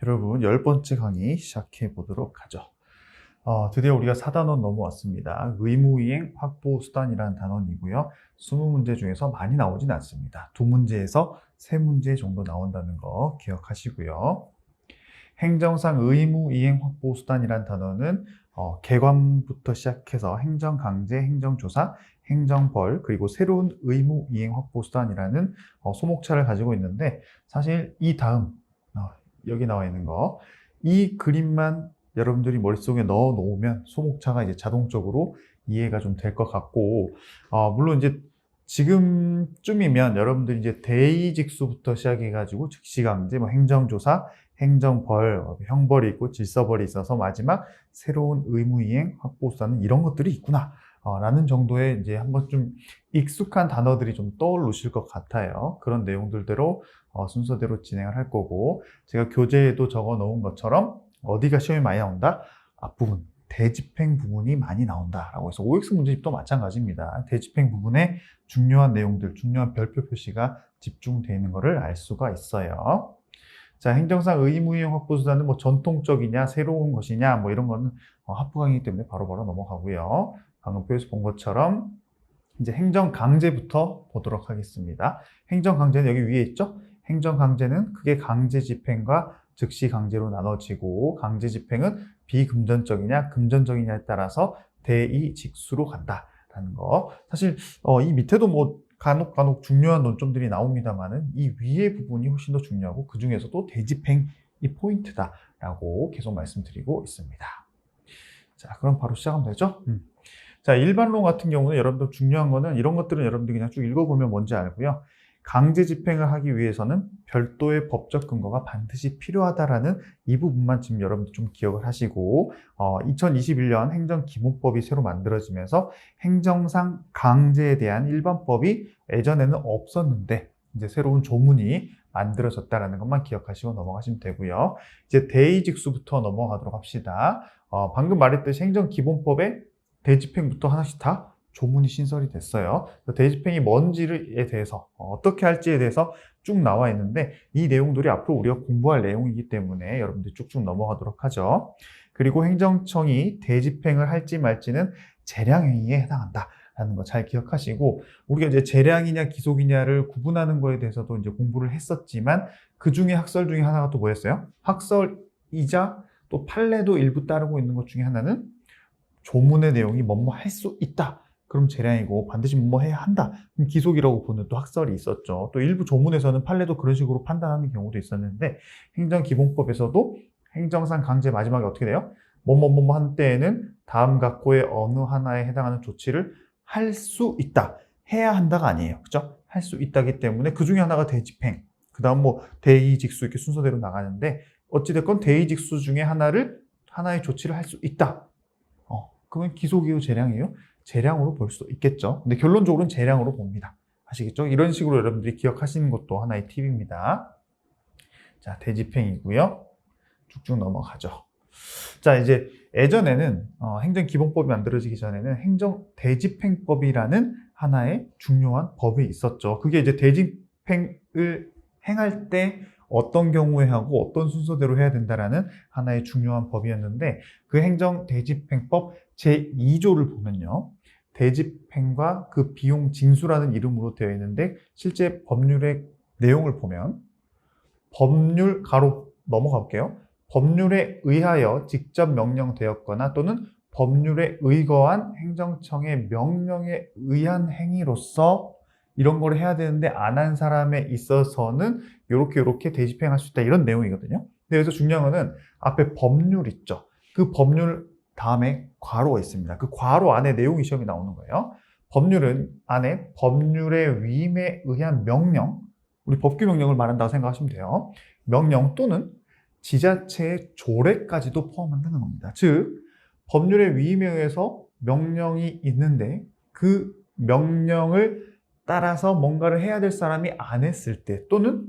여러분 10번째 강의 시작해 보도록 하죠. 드디어 우리가 4단원 넘어왔습니다. 의무이행 확보수단이라는 단원이고요. 20문제 중에서 많이 나오진 않습니다. 2문제에서 3문제 정도 나온다는 거 기억하시고요. 행정상 의무이행 확보수단이라는 단원은 개관부터 시작해서 행정강제, 행정조사, 행정벌, 그리고 새로운 의무이행 확보수단이라는 소목차를 가지고 있는데, 사실 이 다음 여기 나와 있는 이 그림만 여러분들이 머릿속에 넣어 놓으면 소목차가 이제 자동적으로 이해가 좀 될 것 같고, 물론 이제 지금쯤이면 여러분들이 이제 대의직수부터 시작해가지고 즉시강제, 행정조사, 행정벌, 형벌이 있고 질서벌이 있어서 마지막 새로운 의무이행 확보수단은 이런 것들이 있구나 라는 정도의 이제 한번 좀 익숙한 단어들이 좀 떠오르실 것 같아요. 그런 내용들대로 순서대로 진행을 할 거고, 제가 교재에도 적어 놓은 것처럼 어디가 시험이 많이 나온다? 앞부분, 대집행 부분이 많이 나온다라고 해서 OX 문제집도 마찬가지입니다. 대집행 부분에 중요한 내용들, 중요한 별표 표시가 집중되어 있는 것을 알 수가 있어요. 자, 행정상 의무이행 확보수단은 전통적이냐, 새로운 것이냐, 이런 거는 합부 강의이기 때문에 바로바로 넘어가고요. 방금 표에서 본 것처럼 이제 행정강제부터 보도록 하겠습니다. 행정강제는 여기 위에 있죠? 행정강제는 크게 강제집행과 즉시강제로 나눠지고, 강제집행은 비금전적이냐 금전적이냐에 따라서 대의직수로 간다라는 거. 사실 이 밑에도 간혹 중요한 논점들이 나옵니다만은 이 위에 부분이 훨씬 더 중요하고, 그 중에서도 대집행이 포인트다라고 계속 말씀드리고 있습니다. 자, 그럼 바로 시작하면 되죠? 자, 일반론 같은 경우는 여러분들 중요한 거는 이런 것들은 여러분들이 그냥 쭉 읽어보면 뭔지 알고요. 강제 집행을 하기 위해서는 별도의 법적 근거가 반드시 필요하다라는 이 부분만 지금 여러분들 좀 기억을 하시고, 2021년 행정기본법이 새로 만들어지면서 행정상 강제에 대한 일반법이 예전에는 없었는데 이제 새로운 조문이 만들어졌다라는 것만 기억하시고 넘어가시면 되고요. 이제 대의직수부터 넘어가도록 합시다. 방금 말했듯이 행정기본법에 대집행부터 하나씩 다 조문이 신설이 됐어요. 대집행이 뭔지에 대해서, 어떻게 할지에 대해서 쭉 나와 있는데, 이 내용들이 앞으로 우리가 공부할 내용이기 때문에 여러분들이 쭉쭉 넘어가도록 하죠. 그리고 행정청이 대집행을 할지 말지는 재량행위에 해당한다라는 거 잘 기억하시고, 우리가 이제 재량이냐 기속이냐를 구분하는 거에 대해서도 이제 공부를 했었지만, 그 중에 학설 중에 하나가 또 뭐였어요? 학설이자 또 판례도 일부 따르고 있는 것 중에 하나는 조문의 내용이 뭐뭐 할 수 있다. 그럼 재량이고, 반드시 뭐뭐 해야 한다. 그럼 기속이라고 보는 또 학설이 있었죠. 또 일부 조문에서는 판례도 그런 식으로 판단하는 경우도 있었는데, 행정기본법에서도 행정상 강제 마지막에 어떻게 돼요? 뭐뭐뭐뭐 한 때에는 다음 각호의 어느 하나에 해당하는 조치를 할 수 있다. 해야 한다가 아니에요. 그죠? 할 수 있다기 때문에 그 중에 하나가 대집행. 그 다음 대의직수 이렇게 순서대로 나가는데, 어찌됐건 대의직수 중에 하나의 조치를 할 수 있다. 그러면 기속이에요, 재량이에요? 재량으로 볼 수도 있겠죠. 근데 결론적으로는 재량으로 봅니다. 아시겠죠? 이런 식으로 여러분들이 기억하시는 것도 하나의 팁입니다. 자, 대집행이고요. 쭉쭉 넘어가죠. 자, 이제 예전에는 행정기본법이 만들어지기 전에는 행정대집행법이라는 하나의 중요한 법이 있었죠. 그게 이제 대집행을 행할 때 어떤 경우에 하고 어떤 순서대로 해야 된다라는 하나의 중요한 법이었는데, 그 행정대집행법 제2조를 보면요. 대집행과 그 비용 징수라는 이름으로 되어 있는데, 실제 법률의 내용을 보면 법률 가로 넘어가 볼게요. 법률에 의하여 직접 명령되었거나 또는 법률에 의거한 행정청의 명령에 의한 행위로서 이런 걸 해야 되는데 안 한 사람에 있어서는 이렇게 대집행할 수 있다, 이런 내용이거든요. 근데 여기서 중요한 거는 앞에 법률 있죠. 그 법률 다음에 괄호가 있습니다. 그 괄호 안에 내용이 시험에 나오는 거예요. 법률은 안에 법률의 위임에 의한 명령, 우리 법규 명령을 말한다고 생각하시면 돼요. 명령 또는 지자체의 조례까지도 포함한다는 겁니다. 즉, 법률의 위임에 의해서 명령이 있는데 그 명령을 따라서 뭔가를 해야 될 사람이 안 했을 때, 또는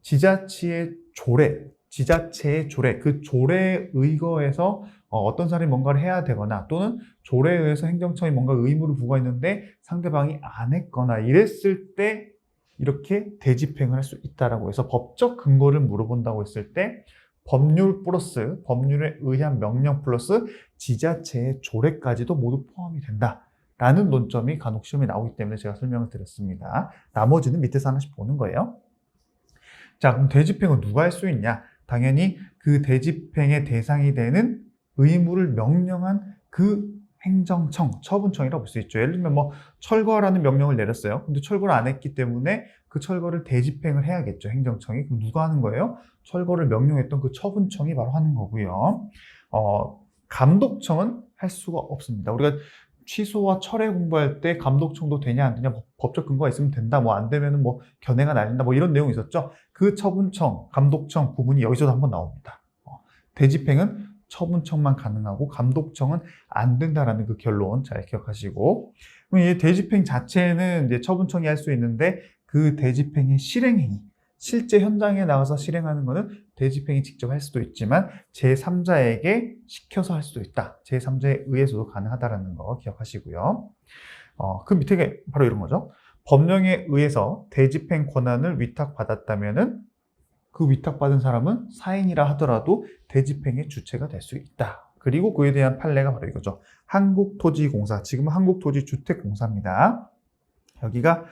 지자체의 조례, 그 조례에 의거해서 어떤 사람이 뭔가를 해야 되거나, 또는 조례에 의해서 행정청이 뭔가 의무를 부과했는데 상대방이 안 했거나 이랬을 때 이렇게 대집행을 할 수 있다라고 해서, 법적 근거를 물어본다고 했을 때 법률 플러스 법률에 의한 명령 플러스 지자체의 조례까지도 모두 포함이 된다라는 논점이 간혹 시험에 나오기 때문에 제가 설명을 드렸습니다. 나머지는 밑에서 하나씩 보는 거예요. 자, 그럼 대집행은 누가 할 수 있냐? 당연히 그 대집행의 대상이 되는 의무를 명령한 그 행정청, 처분청이라고 볼 수 있죠. 예를 들면 뭐 철거하라는 명령을 내렸어요. 근데 철거를 안 했기 때문에 그 철거를 대집행을 해야겠죠. 행정청이. 그럼 누가 하는 거예요? 철거를 명령했던 그 처분청이 바로 하는 거고요. 감독청은 할 수가 없습니다. 우리가 취소와 철회 공부할 때 감독청도 되냐 안 되냐, 법적 근거가 있으면 된다, 뭐 안 되면은 뭐 견해가 날린다, 뭐 이런 내용이 있었죠. 그 처분청, 감독청 구분이 여기서도 한번 나옵니다. 대집행은 처분청만 가능하고 감독청은 안 된다라는 그 결론 잘 기억하시고, 이 대집행 자체는 이제 처분청이 할 수 있는데 그 대집행의 실행행위, 실제 현장에 나가서 실행하는 거는 대집행이 직접 할 수도 있지만 제3자에게 시켜서 할 수도 있다. 제3자에 의해서도 가능하다라는 거 기억하시고요. 그 밑에 바로 이런 거죠. 법령에 의해서 대집행 권한을 위탁받았다면은 그 위탁받은 사람은 사인이라 하더라도 대집행의 주체가 될 수 있다. 그리고 그에 대한 판례가 바로 이거죠. 한국토지공사, 지금은 한국토지주택공사입니다. 여기가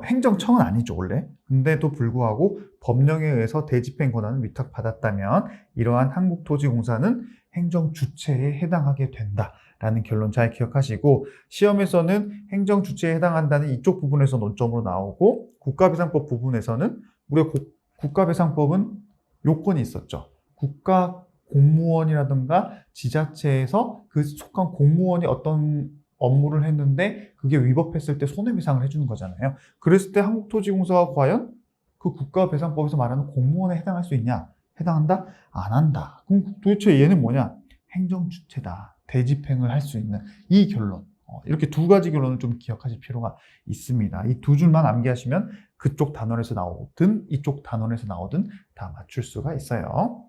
행정청은 아니죠, 원래. 근데도 불구하고 법령에 의해서 대집행 권한을 위탁받았다면 이러한 한국토지공사는 행정주체에 해당하게 된다라는 결론 잘 기억하시고, 시험에서는 행정주체에 해당한다는 이쪽 부분에서 논점으로 나오고, 국가배상법 부분에서는 우리가 국가배상법은 요건이 있었죠. 국가공무원이라든가 지자체에서 그 속한 공무원이 어떤 업무를 했는데 그게 위법했을 때 손해배상을 해주는 거잖아요. 그랬을 때 한국토지공사가 과연 그 국가배상법에서 말하는 공무원에 해당할 수 있냐? 해당한다? 안 한다. 그럼 도대체 얘는 뭐냐? 행정주체다. 대집행을 할 수 있는 이 결론. 이렇게 두 가지 결론을 좀 기억하실 필요가 있습니다. 이 두 줄만 암기하시면 그쪽 단원에서 나오든 이쪽 단원에서 나오든 다 맞출 수가 있어요.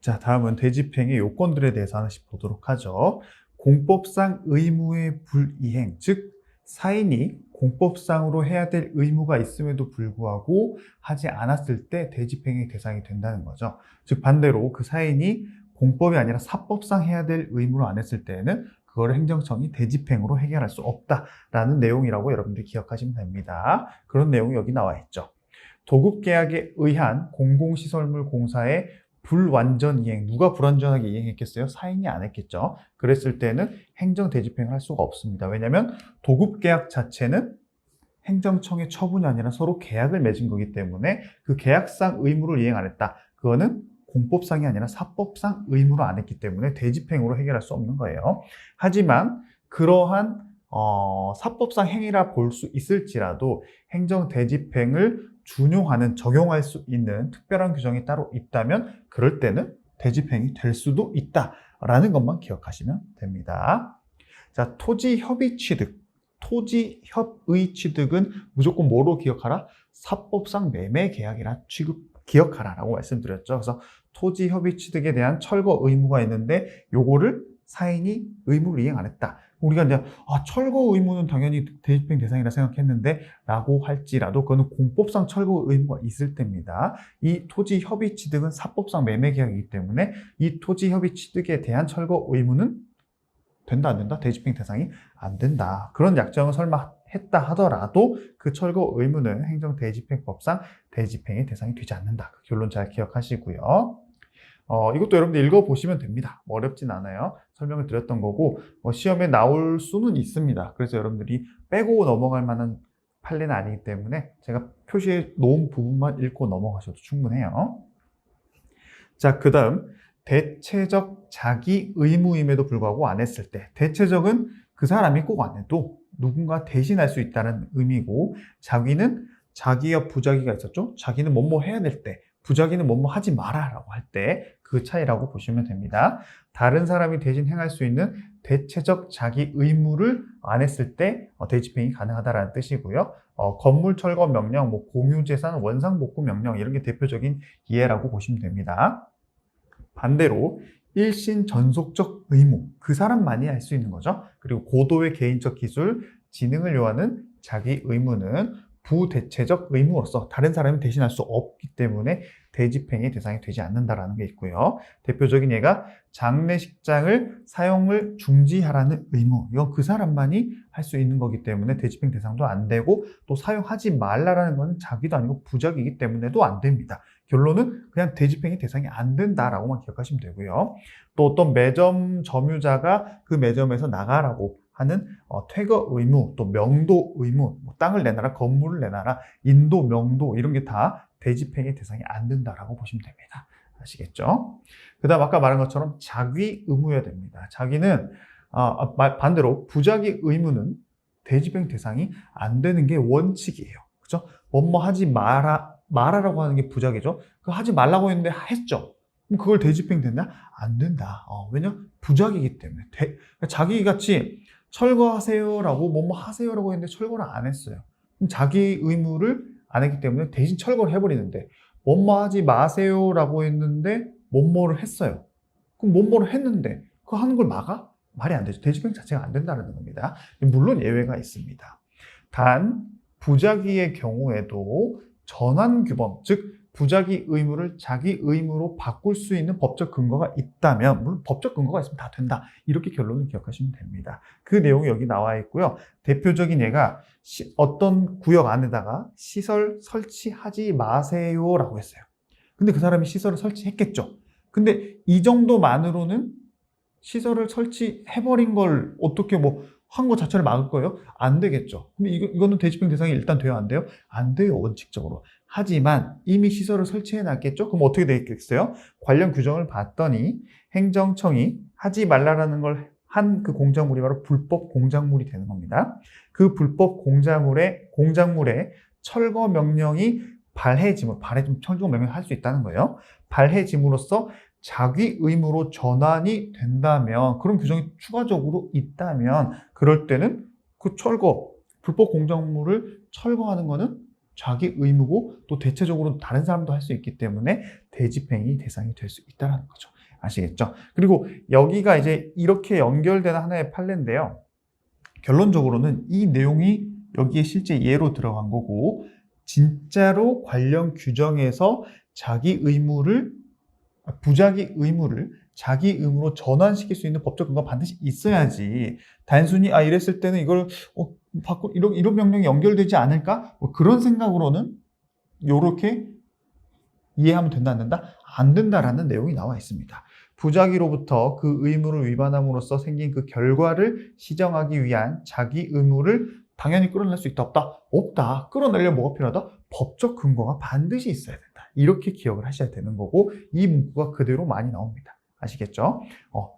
자, 다음은 대집행의 요건들에 대해서 하나씩 보도록 하죠. 공법상 의무의 불이행, 즉 사인이 공법상으로 해야 될 의무가 있음에도 불구하고 하지 않았을 때 대집행의 대상이 된다는 거죠. 즉 반대로 그 사인이 공법이 아니라 사법상 해야 될 의무를 안 했을 때에는 그거를 행정청이 대집행으로 해결할 수 없다라는 내용이라고 여러분들이 기억하시면 됩니다. 그런 내용이 여기 나와 있죠. 도급계약에 의한 공공시설물 공사의 불완전 이행, 누가 불완전하게 이행했겠어요? 사인이 안 했겠죠. 그랬을 때는 행정 대집행을 할 수가 없습니다. 왜냐하면 도급계약 자체는 행정청의 처분이 아니라 서로 계약을 맺은 거기 때문에 그 계약상 의무를 이행 안 했다. 그거는 공법상이 아니라 사법상 의무를 안 했기 때문에 대집행으로 해결할 수 없는 거예요. 하지만 그러한 사법상 행위라 볼 수 있을지라도 행정 대집행을 준용하는, 적용할 수 있는 특별한 규정이 따로 있다면 그럴 때는 대집행이 될 수도 있다라는 것만 기억하시면 됩니다. 자, 토지협의 취득. 토지협의 취득은 무조건 뭐로 기억하라? 사법상 매매계약이라 기억하라 라고 말씀드렸죠. 그래서 토지협의 취득에 대한 철거 의무가 있는데 요거를 사인이 의무를 이행 안 했다. 우리가 이제 철거 의무는 당연히 대집행 대상이라 생각했는데 라고 할지라도 그거는 공법상 철거 의무가 있을 때입니다. 이 토지 협의 취득은 사법상 매매 계약이기 때문에 이 토지 협의 취득에 대한 철거 의무는 된다 안 된다? 대집행 대상이 안 된다. 그런 약정을 설마 했다 하더라도 그 철거 의무는 행정 대집행법상 대집행의 대상이 되지 않는다. 그 결론 잘 기억하시고요. 이것도 여러분들 읽어보시면 됩니다. 어렵진 않아요. 설명을 드렸던 거고 시험에 나올 수는 있습니다. 그래서 여러분들이 빼고 넘어갈 만한 판례는 아니기 때문에 제가 표시해 놓은 부분만 읽고 넘어가셔도 충분해요. 자, 그 다음 대체적 자기 의무임에도 불구하고 안 했을 때, 대체적은 그 사람이 꼭 안 해도 누군가 대신할 수 있다는 의미고, 자기는 자기와 부자기가 있었죠. 자기는 뭐뭐 해야 될 때, 부자기는 뭐뭐 하지 마라 라고 할 때 그 차이라고 보시면 됩니다. 다른 사람이 대신 행할 수 있는 대체적 자기 의무를 안 했을 때 대집행이 가능하다라는 뜻이고요. 건물 철거 명령, 뭐 공유재산 원상복구 명령 이런 게 대표적인 예라고 보시면 됩니다. 반대로 일신 전속적 의무, 그 사람만이 할 수 있는 거죠. 그리고 고도의 개인적 기술, 지능을 요하는 자기 의무는 부대체적 의무로서 다른 사람이 대신할 수 없기 때문에 대집행의 대상이 되지 않는다라는 게 있고요. 대표적인 예가 장례식장을 사용을 중지하라는 의무. 이건 그 사람만이 할 수 있는 거기 때문에 대집행 대상도 안 되고, 또 사용하지 말라라는 건 자기도 아니고 부작이기 때문에도 안 됩니다. 결론은 그냥 대집행의 대상이 안 된다라고만 기억하시면 되고요. 또 어떤 매점 점유자가 그 매점에서 나가라고 하는 퇴거 의무, 또 명도 의무, 뭐 땅을 내놔라, 건물을 내놔라, 인도, 명도 이런 게 다 대집행의 대상이 안 된다라고 보시면 됩니다. 아시겠죠? 그 다음 아까 말한 것처럼 자기 의무여야 됩니다. 자기는 반대로 부작위 의무는 대집행 대상이 안 되는 게 원칙이에요. 그죠? 뭐뭐 하지 말아라고 하는 게 부작위죠. 그 하지 말라고 했는데 했죠. 그럼 그걸 대집행 된다? 안 된다. 왜냐? 부작위이기 때문에. 자기 같이 철거하세요라고 뭐뭐 하세요라고 했는데 철거를 안 했어요. 그럼 자기 의무를 안 했기 때문에 대신 철거를 해버리는데, 뭐뭐 하지 마세요라고 했는데 뭐뭐를 했어요. 그럼 뭐뭐를 했는데 그거 하는 걸 막아? 말이 안 되죠. 대집행 자체가 안 된다는 겁니다. 물론 예외가 있습니다. 단 부작위의 경우에도 전환규범, 즉 부작위 의무를 자기 의무로 바꿀 수 있는 법적 근거가 있다면, 물론 법적 근거가 있으면 다 된다, 이렇게 결론을 기억하시면 됩니다. 그 내용이 여기 나와 있고요. 대표적인 예가 어떤 구역 안에다가 시설 설치하지 마세요라고 했어요. 근데 그 사람이 시설을 설치했겠죠. 근데 이 정도만으로는 시설을 설치해버린 걸 어떻게 한 거 자체를 막을 거예요? 안 되겠죠. 근데 이거는 대집행 대상이 일단 돼요? 안 돼요? 안 돼요, 원칙적으로. 하지만 이미 시설을 설치해 놨겠죠? 그럼 어떻게 되겠어요? 관련 규정을 봤더니 행정청이 하지 말라라는 걸 한 그 공작물이 바로 불법 공작물이 되는 겁니다. 그 불법 공작물의 철거 명령이 발해짐으로 철거 명령을 할 수 있다는 거예요. 발해짐으로써 자기 의무로 전환이 된다면, 그런 규정이 추가적으로 있다면, 그럴 때는 그 불법 공작물을 철거하는 거는 자기 의무고, 또 대체적으로 다른 사람도 할 수 있기 때문에 대집행이 대상이 될 수 있다는 거죠. 아시겠죠? 그리고 여기가 이제 이렇게 연결되는 하나의 판례인데요. 결론적으로는 이 내용이 여기에 실제 예로 들어간 거고, 진짜로 관련 규정에서 부작위 의무를 자기 의무로 전환시킬 수 있는 법적 근거가 반드시 있어야지, 단순히 이랬을 때는 이걸 이런 명령이 연결되지 않을까? 그런 생각으로는 이렇게 이해하면 된다, 안 된다? 안 된다라는 내용이 나와 있습니다. 부작위로부터 그 의무를 위반함으로써 생긴 그 결과를 시정하기 위한 자기 의무를 당연히 끌어낼 수 있다, 없다? 없다. 끌어내려면 뭐가 필요하다? 법적 근거가 반드시 있어야 된다. 이렇게 기억을 하셔야 되는 거고, 이 문구가 그대로 많이 나옵니다. 아시겠죠?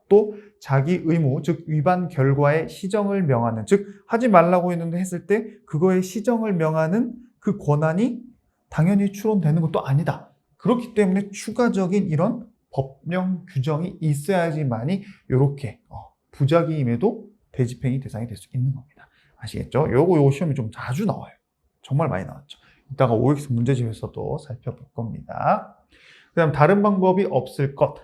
또 자기 의무, 즉 위반 결과의 시정을 명하는, 즉 하지 말라고 했는데 했을 때 그거의 시정을 명하는 그 권한이 당연히 추론되는 것도 아니다. 그렇기 때문에 추가적인 이런 법령 규정이 있어야지만이 이렇게 부작위임에도 대집행이 대상이 될 수 있는 겁니다. 아시겠죠? 요거 시험이 좀 자주 나와요. 정말 많이 나왔죠. 이따가 OX 문제집에서도 살펴볼 겁니다. 그 다음 다른 방법이 없을 것.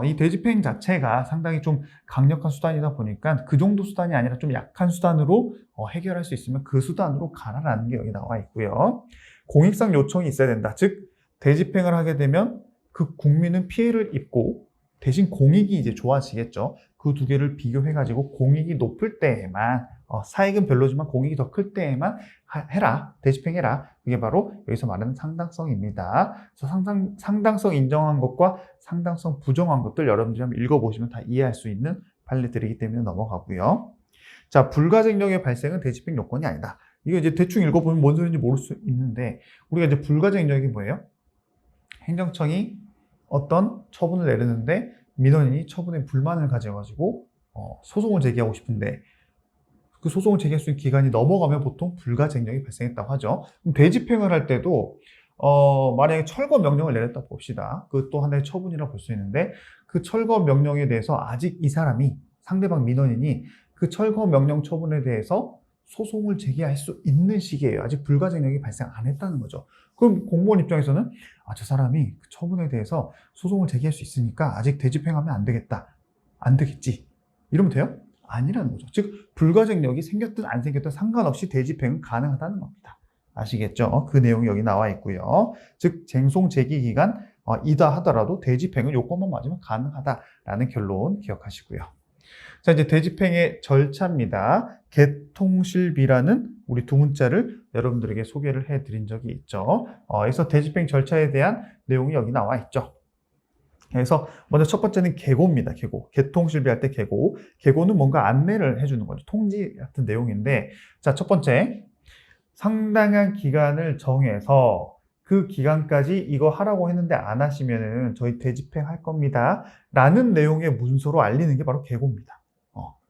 이 대집행 자체가 상당히 좀 강력한 수단이다 보니까 그 정도 수단이 아니라 좀 약한 수단으로 해결할 수 있으면 그 수단으로 가라라는 게 여기 나와 있고요. 공익상 요청이 있어야 된다. 즉 대집행을 하게 되면 그 국민은 피해를 입고 대신 공익이 이제 좋아지겠죠. 그 두 개를 비교해가지고 공익이 높을 때에만, 사익은 별로지만 공익이 더 클 때에만 해라, 대집행해라. 그게 바로 여기서 말하는 상당성입니다. 그래서 상당성 인정한 것과 상당성 부정한 것들 여러분들이 한번 읽어보시면 다 이해할 수 있는 판례들이기 때문에 넘어가고요. 자, 불가증력의 발생은 대집행 요건이 아니다. 이거 이제 대충 읽어보면 뭔 소리인지 모를 수 있는데, 우리가 이제 불가증력이 뭐예요? 행정청이 어떤 처분을 내리는데 민원인이 처분에 불만을 가져가지고 소송을 제기하고 싶은데 그 소송을 제기할 수 있는 기간이 넘어가면 보통 불가증력이 발생했다고 하죠. 그럼 대집행을 할 때도 만약에 철거 명령을 내렸다 봅시다. 그 또 하나의 처분이라고 볼 수 있는데, 그 철거 명령에 대해서 아직 이 사람이, 상대방 민원인이 그 철거 명령 처분에 대해서 소송을 제기할 수 있는 시기예요. 아직 불가증력이 발생 안 했다는 거죠. 그럼 공무원 입장에서는 저 사람이 그 처분에 대해서 소송을 제기할 수 있으니까 아직 대집행하면 안 되겠다, 안 되겠지, 이러면 돼요? 아니라는 거죠. 즉 불가증력이 생겼든 안 생겼든 상관없이 대집행은 가능하다는 겁니다. 아시겠죠? 그 내용이 여기 나와 있고요. 즉 쟁송 제기 기간 이다 하더라도 대집행은 요건만 맞으면 가능하다라는 결론 기억하시고요. 자, 이제 대집행의 절차입니다. 개통실비라는 우리 두 문자를 여러분들에게 소개를 해드린 적이 있죠. 그래서 대집행 절차에 대한 내용이 여기 나와 있죠. 그래서 먼저 첫 번째는 계고입니다. 계고. 개통실비할 때 계고. 계고는 뭔가 안내를 해주는 거죠. 통지 같은 내용인데, 자, 첫 번째, 상당한 기간을 정해서 그 기간까지 이거 하라고 했는데 안 하시면은 저희 대집행 할 겁니다. 라는 내용의 문서로 알리는 게 바로 계고입니다.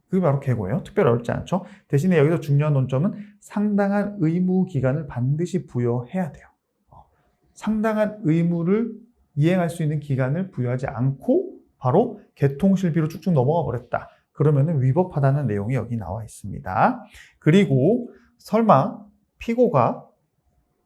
그게 바로 계고예요. 특별히 어렵지 않죠? 대신에 여기서 중요한 논점은 상당한 의무 기간을 반드시 부여해야 돼요. 상당한 의무를 이행할 수 있는 기간을 부여하지 않고 바로 개통실비로 쭉쭉 넘어가 버렸다. 그러면은 위법하다는 내용이 여기 나와 있습니다. 그리고 설마 피고가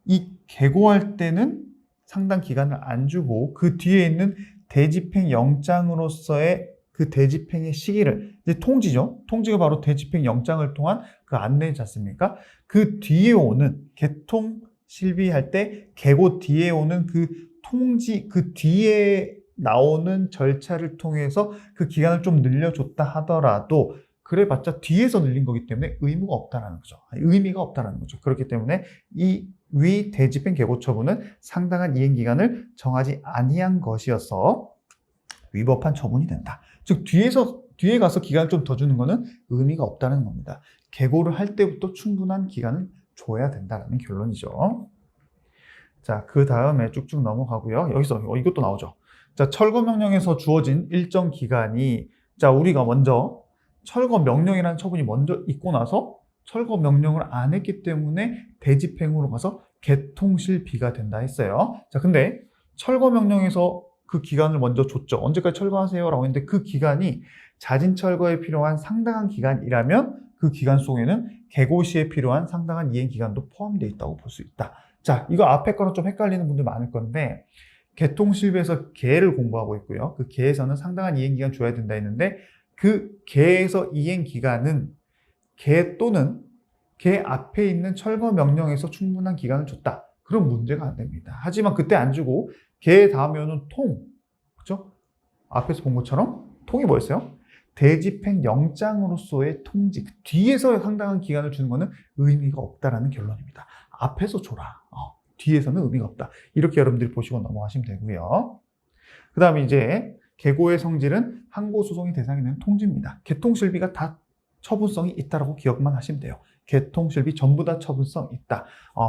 이 계고할 때는 상당 기간을 안 주고 그 뒤에 있는 대집행 영장으로서의 그 대집행의 시기를 이제 통지죠. 통지가 바로 대집행 영장을 통한 그 안내지 않습니까? 그 뒤에 오는 개통 실비할 때 계고 뒤에 오는 그 통지 그 뒤에 나오는 절차를 통해서 그 기간을 좀 늘려줬다 하더라도 그래봤자 뒤에서 늘린 거기 때문에 의무가 없다라는 거죠. 의미가 없다라는 거죠. 그렇기 때문에 이 위 대집행 계고 처분은 상당한 이행 기간을 정하지 아니한 것이어서 위법한 처분이 된다. 즉 뒤에 가서 기간을 좀 더 주는 거는 의미가 없다는 겁니다. 계고를 할 때부터 충분한 기간을 줘야 된다는 결론이죠. 자, 그 다음에 쭉쭉 넘어가고요. 여기서 이것도 나오죠. 자, 철거 명령에서 주어진 일정 기간이 자, 우리가 먼저 철거 명령이라는 처분이 먼저 있고 나서 철거 명령을 안 했기 때문에 대집행으로 가서 개통실비가 된다 했어요. 자, 근데 철거 명령에서 그 기간을 먼저 줬죠. 언제까지 철거하세요? 라고 했는데 그 기간이 자진 철거에 필요한 상당한 기간이라면 그 기간 속에는 계고 시에 필요한 상당한 이행 기간도 포함되어 있다고 볼 수 있다. 자, 이거 앞에 거랑 좀 헷갈리는 분들 많을 건데 개통실비에서 계를 공부하고 있고요. 그 계에서는 상당한 이행 기간 줘야 된다 했는데 그 계에서 이행 기간은 계 또는 계 앞에 있는 철거 명령에서 충분한 기간을 줬다. 그럼 문제가 안 됩니다. 하지만 그때 안 주고 계 다음에 오는 통, 그렇죠? 앞에서 본 것처럼 통이 뭐였어요? 대집행 영장으로서의 통지. 뒤에서 상당한 기간을 주는 것은 의미가 없다라는 결론입니다. 앞에서 줘라. 뒤에서는 의미가 없다. 이렇게 여러분들이 보시고 넘어가시면 되고요. 그 다음에 이제 계고의 성질은 항고소송의 대상이 되는 통지입니다. 개통실비가 다 처분성이 있다라고 기억만 하시면 돼요. 개통실비 전부 다 처분성 있다.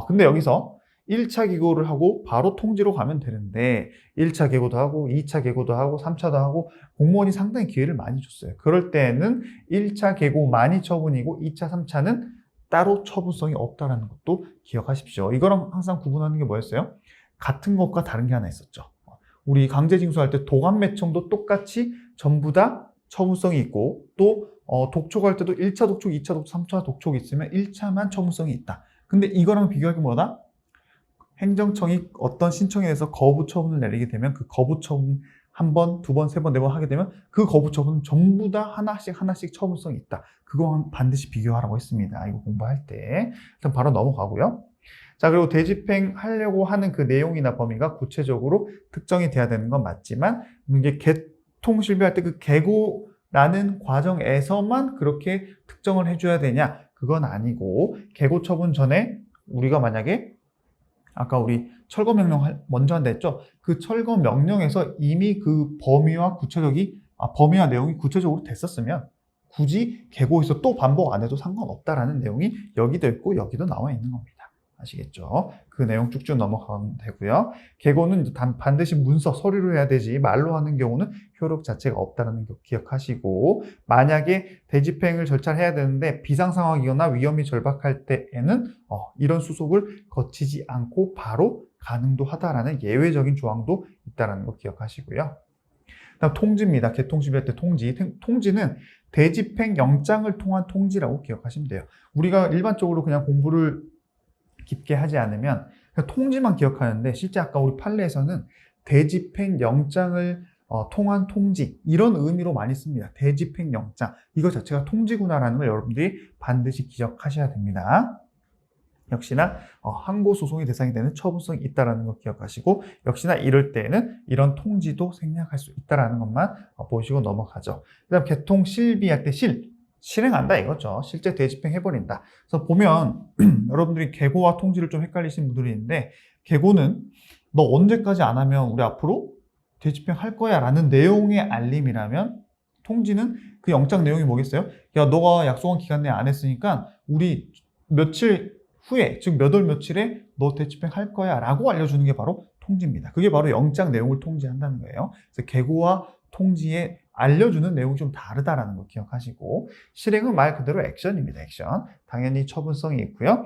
근데 여기서 1차 계고를 하고 바로 통지로 가면 되는데 1차 계고도 하고 2차 계고도 하고 3차도 하고 공무원이 상당히 기회를 많이 줬어요. 그럴 때는 1차 계고만이 처분이고 2차, 3차는 따로 처분성이 없다는 것도 기억하십시오. 이거랑 항상 구분하는 게 뭐였어요? 같은 것과 다른 게 하나 있었죠. 우리 강제징수할 때 도감매청도 똑같이 전부 다 처분성이 있고 또 독촉할 때도 1차 독촉, 2차 독촉, 3차 독촉이 있으면 1차만 처분성이 있다. 근데 이거랑 비교할 게 뭐다? 행정청이 어떤 신청에 대해서 거부 처분을 내리게 되면 그 거부 처분 한 번, 두 번, 세 번, 네 번 하게 되면 그 거부 처분은 전부 다 하나씩 처분성이 있다. 그거 반드시 비교하라고 했습니다. 이거 공부할 때. 일단 바로 넘어가고요. 자, 그리고 대집행 하려고 하는 그 내용이나 범위가 구체적으로 특정이 돼야 되는 건 맞지만 이게 개통실비할 때 그 계고라는 과정에서만 그렇게 특정을 해줘야 되냐? 그건 아니고 계고 처분 전에 우리가 만약에 아까 우리 철거 명령 먼저 한다 했죠? 그 철거 명령에서 이미 그 범위와 범위와 내용이 구체적으로 됐었으면 굳이 계고에서 또 반복 안 해도 상관없다라는 내용이 여기도 있고 여기도 나와 있는 겁니다. 아시겠죠? 그 내용 쭉쭉 넘어가면 되고요. 계고는 반드시 문서, 서류로 해야 되지 말로 하는 경우는 효력 자체가 없다는 거 기억하시고 만약에 대집행을 절차를 해야 되는데 비상 상황이거나 위험이 절박할 때에는 이런 수속을 거치지 않고 바로 가능도 하다라는 예외적인 조항도 있다는 거 기억하시고요. 다음 통지입니다. 개통실비할 때 통지. 통지는 대집행 영장을 통한 통지라고 기억하시면 돼요. 우리가 일반적으로 그냥 공부를 깊게 하지 않으면 통지만 기억하는데 실제 아까 우리 판례에서는 대집행 영장을 통한 통지 이런 의미로 많이 씁니다. 대집행 영장 이거 자체가 통지구나라는 걸 여러분들이 반드시 기억하셔야 됩니다. 역시나 항고 소송의 대상이 되는 처분성이 있다는 거 기억하시고, 역시나 이럴 때에는 이런 통지도 생략할 수 있다는 것만 보시고 넘어가죠. 그 다음 개통 실비할 때 실행한다 이거죠. 실제 대집행 해버린다. 그래서 보면 여러분들이 계고와 통지를 좀 헷갈리시는 분들이 있는데, 계고는 너 언제까지 안 하면 우리 앞으로 대집행 할 거야 라는 내용의 알림이라면, 통지는 그 영장 내용이 뭐겠어요? 야, 너가 약속한 기간 내에 안 했으니까 우리 며칠 후에, 즉 몇 월 며칠에 너 대집행 할 거야 라고 알려주는 게 바로 통지입니다. 그게 바로 영장 내용을 통지한다는 거예요. 그래서 계고와 통지에 알려주는 내용이 좀 다르다라는 거 기억하시고, 실행은 말 그대로 액션입니다. 액션. 당연히 처분성이 있고요.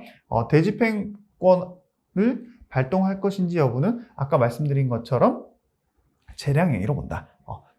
대집행권을 발동할 것인지 여부는 아까 말씀드린 것처럼 재량행위로 본다.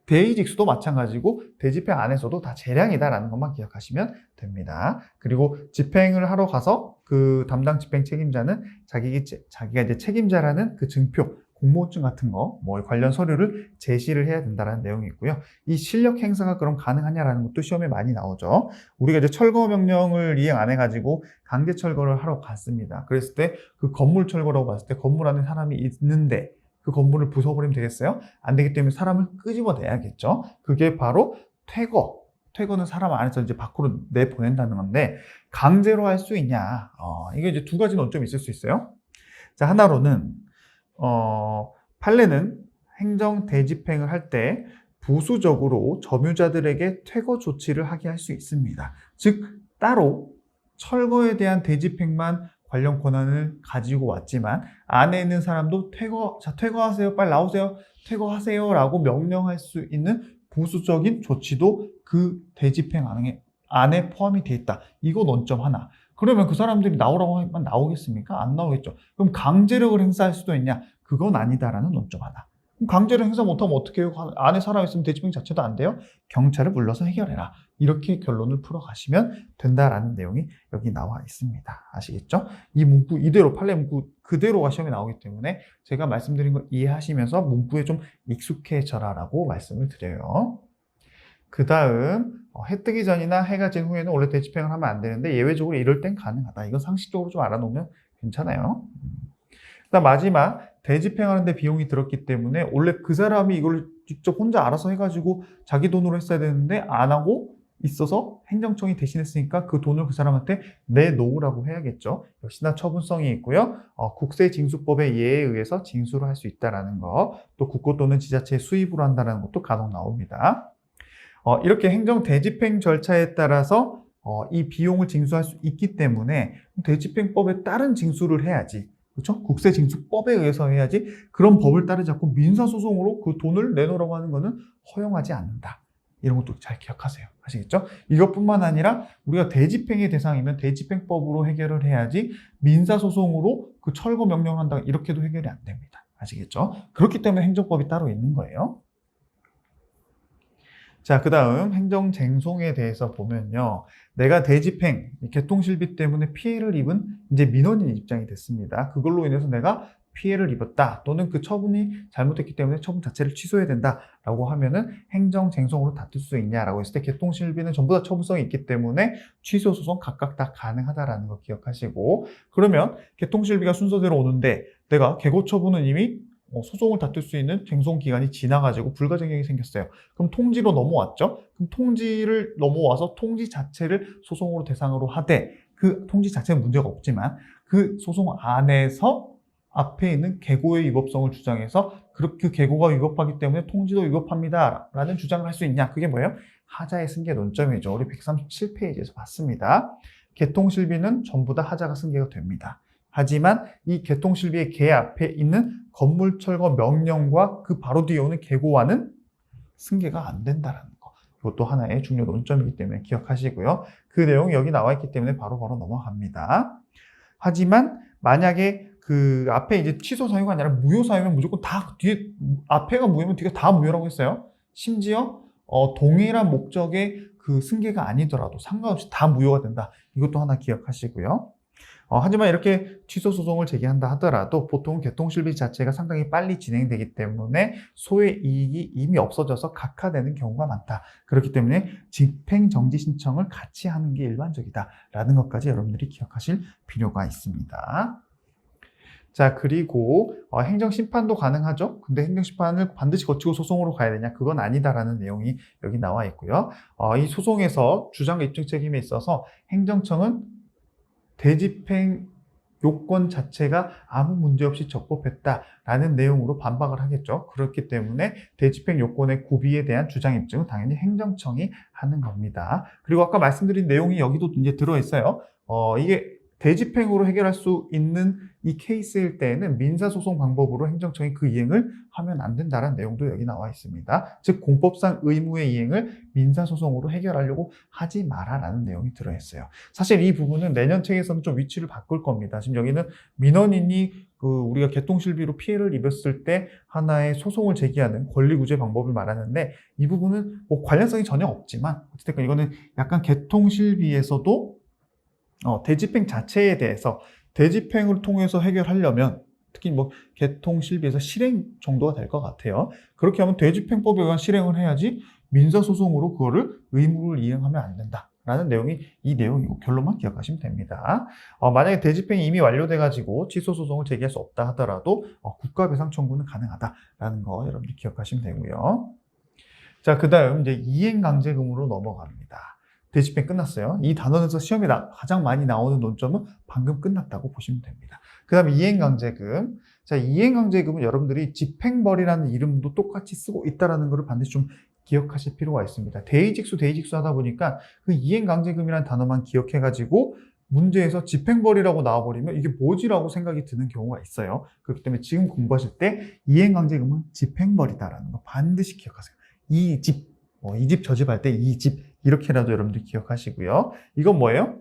대의직수도 마찬가지고 대집행 안에서도 다 재량이다라는 것만 기억하시면 됩니다. 그리고 집행을 하러 가서 그 담당 집행 책임자는 자기가 이제 책임자라는 그 증표, 공모증 같은 거, 뭐 관련 서류를 제시를 해야 된다는 내용이 있고요. 이 실력 행사가 그럼 가능하냐라는 것도 시험에 많이 나오죠. 우리가 이제 철거 명령을 이행 안 해가지고 강제 철거를 하러 갔습니다. 그랬을 때 그 건물 철거라고 봤을 때 건물 안에 사람이 있는데 그 건물을 부숴버리면 되겠어요? 안 되기 때문에 사람을 끄집어내야겠죠. 그게 바로 퇴거. 퇴거는 사람 안에서 이제 밖으로 내보낸다는 건데, 강제로 할 수 있냐? 이게 이제 두 가지 논점이 있을 수 있어요. 자, 하나로는 판례는 행정 대집행을 할 때 부수적으로 점유자들에게 퇴거 조치를 하게 할 수 있습니다. 즉 따로 철거에 대한 대집행만 관련 권한을 가지고 왔지만 안에 있는 사람도 퇴거하세요, 빨리 나오세요, 퇴거하세요 라고 명령할 수 있는 부수적인 조치도 그 대집행 안에 포함이 되어 있다. 이거 논점 하나. 그러면 그 사람들이 나오라고 하면 나오겠습니까? 안 나오겠죠. 그럼 강제력을 행사할 수도 있냐? 그건 아니다라는 논점 하나. 그럼 강제력 행사 못하면 어떻게 해요? 안에 사람 있으면 대집행 자체도 안 돼요? 경찰을 불러서 해결해라. 이렇게 결론을 풀어가시면 된다라는 내용이 여기 나와 있습니다. 아시겠죠? 이 문구 이대로, 판례 문구 그대로가 시험에 나오기 때문에 제가 말씀드린 거 이해하시면서 문구에 좀 익숙해져라라고 말씀을 드려요. 그 다음 해 뜨기 전이나 해가 진 후에는 원래 대집행을 하면 안 되는데 예외적으로 이럴 땐 가능하다. 이건 상식적으로 좀 알아놓으면 괜찮아요. 그다음 마지막, 대집행하는데 비용이 들었기 때문에 원래 그 사람이 이걸 직접 혼자 알아서 해가지고 자기 돈으로 했어야 되는데 안 하고 있어서 행정청이 대신했으니까 그 돈을 그 사람한테 내놓으라고 해야겠죠. 역시나 처분성이 있고요. 국세징수법의 예에 의해서 징수를 할 수 있다는 거, 또 국고 또는 지자체의 수입으로 한다는 것도 간혹 나옵니다. 이렇게 행정 대집행 절차에 따라서 이 비용을 징수할 수 있기 때문에 대집행법에 따른 징수를 해야지. 그렇죠? 국세징수법에 의해서 해야지, 그런 법을 따르지 않고 민사소송으로 그 돈을 내놓으라고 하는 것은 허용하지 않는다. 이런 것도 잘 기억하세요. 아시겠죠? 이것뿐만 아니라 우리가 대집행의 대상이면 대집행법으로 해결을 해야지 민사소송으로 그 철거 명령을 한다 이렇게도 해결이 안 됩니다. 아시겠죠? 그렇기 때문에 행정법이 따로 있는 거예요. 자, 그 다음 행정쟁송에 대해서 보면요. 내가 대집행, 개통실비 때문에 피해를 입은 이제 민원인 입장이 됐습니다. 그걸로 인해서 내가 피해를 입었다, 또는 그 처분이 잘못됐기 때문에 처분 자체를 취소해야 된다라고 하면은 행정쟁송으로 다툴 수 있냐라고 했을 때 개통실비는 전부 다 처분성이 있기 때문에 취소 소송 각각 다 가능하다라는 거 기억하시고, 그러면 개통실비가 순서대로 오는데 내가 개고 처분은 이미 소송을 다툴 수 있는 쟁송 기간이 지나가지고 불가쟁행이 생겼어요. 그럼 통지로 넘어왔죠? 그럼 통지를 넘어와서 통지 자체를 소송으로 대상으로 하되, 그 통지 자체는 문제가 없지만 그 소송 안에서 앞에 있는 계고의 위법성을 주장해서 그 계고가 위법하기 때문에 통지도 위법합니다 라는 주장을 할 수 있냐? 그게 뭐예요? 하자의 승계 논점이죠. 우리 137페이지에서 봤습니다. 개통실비는 전부 다 하자가 승계가 됩니다. 하지만 이 개통실비의 개 앞에 있는 건물 철거 명령과 그 바로 뒤에 오는 계고와는 승계가 안 된다는 거. 이것도 하나의 중요 논점이기 때문에 기억하시고요. 그 내용이 여기 나와 있기 때문에 바로바로 넘어갑니다. 하지만 만약에 그 앞에 이제 취소 사유가 아니라 무효 사유면 무조건 다 뒤에, 앞에가 무효면 뒤가 다 무효라고 했어요. 심지어 동일한 목적의 그 승계가 아니더라도 상관없이 다 무효가 된다. 이것도 하나 기억하시고요. 하지만 이렇게 취소 소송을 제기한다 하더라도 보통 개통실비 자체가 상당히 빨리 진행되기 때문에 소의 이익이 이미 없어져서 각하되는 경우가 많다. 그렇기 때문에 집행정지 신청을 같이 하는 게 일반적이다라는 것까지 여러분들이 기억하실 필요가 있습니다. 자, 그리고 행정심판도 가능하죠. 근데 행정심판을 반드시 거치고 소송으로 가야 되냐? 그건 아니다라는 내용이 여기 나와 있고요. 이 소송에서 주장과 입증 책임에 있어서 행정청은 대집행 요건 자체가 아무 문제 없이 적법했다라는 내용으로 반박을 하겠죠. 그렇기 때문에 대집행 요건의 구비에 대한 주장 입증은 당연히 행정청이 하는 겁니다. 그리고 아까 말씀드린 내용이 여기도 이제 들어있어요. 이게 대집행으로 해결할 수 있는 이 케이스일 때에는 민사소송 방법으로 행정청이 그 이행을 하면 안 된다는 내용도 여기 나와 있습니다. 즉 공법상 의무의 이행을 민사소송으로 해결하려고 하지 마라라는 내용이 들어있어요. 사실 이 부분은 내년 책에서는 좀 위치를 바꿀 겁니다. 지금 여기는 민원인이 우리가 개통실비로 피해를 입었을 때 하나의 소송을 제기하는 권리구제 방법을 말하는데 이 부분은 뭐 관련성이 전혀 없지만 어쨌든 이거는 약간 개통실비에서도 대집행 자체에 대해서 대집행을 통해서 해결하려면 특히 뭐 개통실비에서 실행 정도가 될 것 같아요. 그렇게 하면 대집행법에 의한 실행을 해야지 민사소송으로 그거를 의무를 이행하면 안 된다라는 내용이 이 내용이고 결론만 기억하시면 됩니다. 만약에 대집행이 이미 완료돼가지고 취소소송을 제기할 수 없다 하더라도 국가배상 청구는 가능하다라는 거 여러분들 기억하시면 되고요. 자, 그 다음 이제 이행강제금으로 넘어갑니다. 대집행 끝났어요. 이 단원에서 시험에 가장 많이 나오는 논점은 방금 끝났다고 보시면 됩니다. 그 다음에 이행강제금. 자, 이행강제금은 여러분들이 집행벌이라는 이름도 똑같이 쓰고 있다는 것을 반드시 좀 기억하실 필요가 있습니다. 대의직수 하다 보니까 그 이행강제금이라는 단어만 기억해가지고 문제에서 집행벌이라고 나와버리면 이게 뭐지라고 생각이 드는 경우가 있어요. 그렇기 때문에 지금 공부하실 때 이행강제금은 집행벌이다라는 거 반드시 기억하세요. 이 집 저 집 할 때 이 집 이렇게라도 여러분들 기억하시고요. 이건 뭐예요?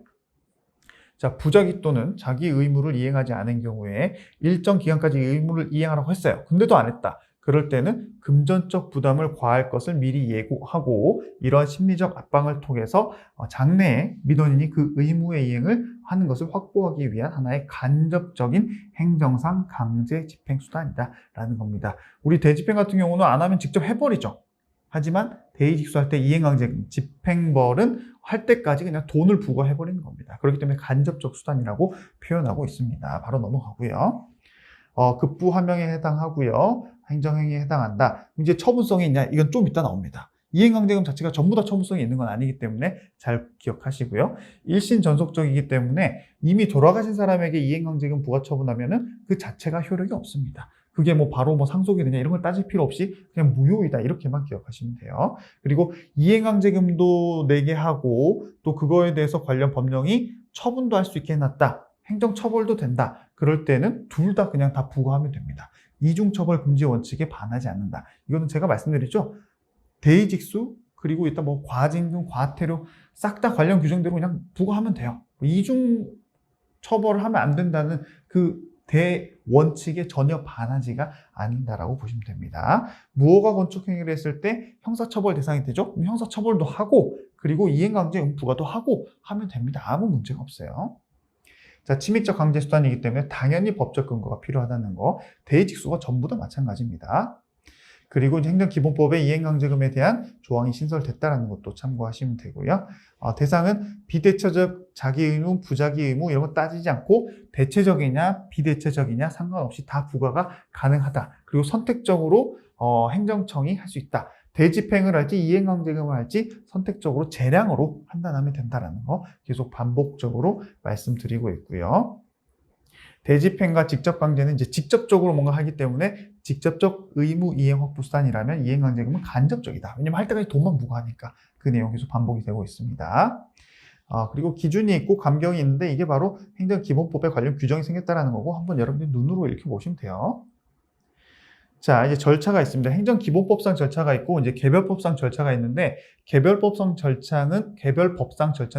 자, 부작위 또는 자기 의무를 이행하지 않은 경우에 일정 기간까지 의무를 이행하라고 했어요. 근데도 안 했다. 그럴 때는 금전적 부담을 과할 것을 미리 예고하고 이러한 심리적 압박을 통해서 장래에 민원인이 그 의무의 이행을 하는 것을 확보하기 위한 하나의 간접적인 행정상 강제 집행 수단이다라는 겁니다. 우리 대집행 같은 경우는 안 하면 직접 해버리죠. 하지만 대의직수할 때 이행강제금, 집행벌은 할 때까지 그냥 돈을 부과해버리는 겁니다. 그렇기 때문에 간접적 수단이라고 표현하고 있습니다. 바로 넘어가고요. 급부하명에 해당하고요. 행정행위에 해당한다. 이제 처분성이 있냐? 이건 좀 이따 나옵니다. 이행강제금 자체가 전부 다 처분성이 있는 건 아니기 때문에 잘 기억하시고요. 일신 전속적이기 때문에 이미 돌아가신 사람에게 이행강제금 부과 처분하면은 그 자체가 효력이 없습니다. 그게 뭐 바로 뭐 상속이 되냐 이런 걸 따질 필요 없이 그냥 무효이다 이렇게만 기억하시면 돼요. 그리고 이행강제금도 내게 하고 또 그거에 대해서 관련 법령이 처분도 할 수 있게 해놨다. 행정처벌도 된다. 그럴 때는 둘 다 그냥 다 부과하면 됩니다. 이중처벌 금지 원칙에 반하지 않는다. 이거는 제가 말씀드렸죠. 대의직수 그리고 일단 뭐 과징금, 과태료 싹 다 관련 규정대로 그냥 부과하면 돼요. 이중처벌을 하면 안 된다는 그 대원칙에 전혀 반하지가 않는다라고 보시면 됩니다. 무허가 건축행위를 했을 때 형사처벌 대상이 되죠? 그럼 형사처벌도 하고 그리고 이행강제금 부과도 하고 하면 됩니다. 아무 문제가 없어요. 자, 침입적 강제수단이기 때문에 당연히 법적 근거가 필요하다는 거. 대의직수가 전부 다 마찬가지입니다. 그리고 행정기본법의 이행강제금에 대한 조항이 신설됐다는 것도 참고하시면 되고요. 대상은 비대체적 자기 의무, 부자기 의무 이런 거 따지지 않고 대체적이냐 비대체적이냐 상관없이 다 부과가 가능하다. 그리고 선택적으로 행정청이 할 수 있다. 대집행을 할지 이행강제금을 할지 선택적으로 재량으로 판단하면 된다는 거 계속 반복적으로 말씀드리고 있고요. 대집행과 직접강제는 이제 직접적으로 뭔가 하기 때문에 직접적 의무 이행 확보 수단이라면 이행강제금은 간접적이다. 왜냐면 할 때까지 돈만 부과하니까 그 내용 계속 반복이 되고 있습니다. 그리고 기준이 있고 감경이 있는데 이게 바로 행정기본법에 관련 규정이 생겼다는 거고 한번 여러분들 눈으로 읽혀보시면 돼요. 자, 이제 절차가 있습니다. 행정기본법상 절차가 있고 이제 개별법상 절차가 있는데 개별법상 절차는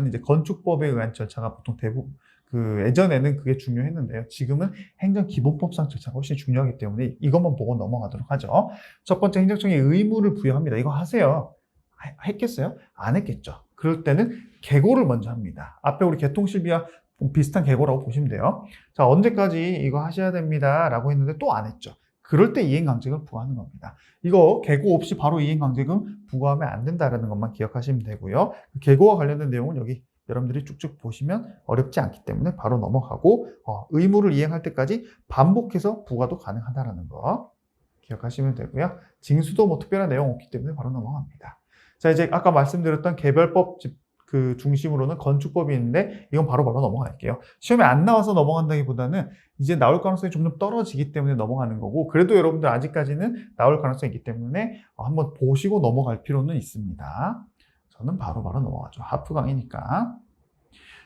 이제 건축법에 의한 절차가 보통 대부분 예전에는 그게 중요했는데요. 지금은 행정기본법상 절차가 훨씬 중요하기 때문에 이것만 보고 넘어가도록 하죠. 첫 번째 행정청에 의무를 부여합니다. 이거 하세요. 했겠어요? 안 했겠죠. 그럴 때는 계고를 먼저 합니다. 앞에 우리 개통실비와 비슷한 계고라고 보시면 돼요. 자, 언제까지 이거 하셔야 됩니다 라고 했는데 또 안 했죠. 그럴 때 이행강제금을 부과하는 겁니다. 이거 계고 없이 바로 이행강제금 부과하면 안 된다는 것만 기억하시면 되고요. 계고와 관련된 내용은 여기 여러분들이 쭉쭉 보시면 어렵지 않기 때문에 바로 넘어가고 의무를 이행할 때까지 반복해서 부과도 가능하다는 거 기억하시면 되고요. 징수도 뭐 특별한 내용 없기 때문에 바로 넘어갑니다. 자, 이제 아까 말씀드렸던 개별법 그 중심으로는 건축법이 있는데 이건 바로바로 넘어갈게요. 시험에 안 나와서 넘어간다기보다는 이제 나올 가능성이 점점 떨어지기 때문에 넘어가는 거고, 그래도 여러분들 아직까지는 나올 가능성이 있기 때문에 한번 보시고 넘어갈 필요는 있습니다. 저는 바로바로 넘어가죠. 하프 강의니까.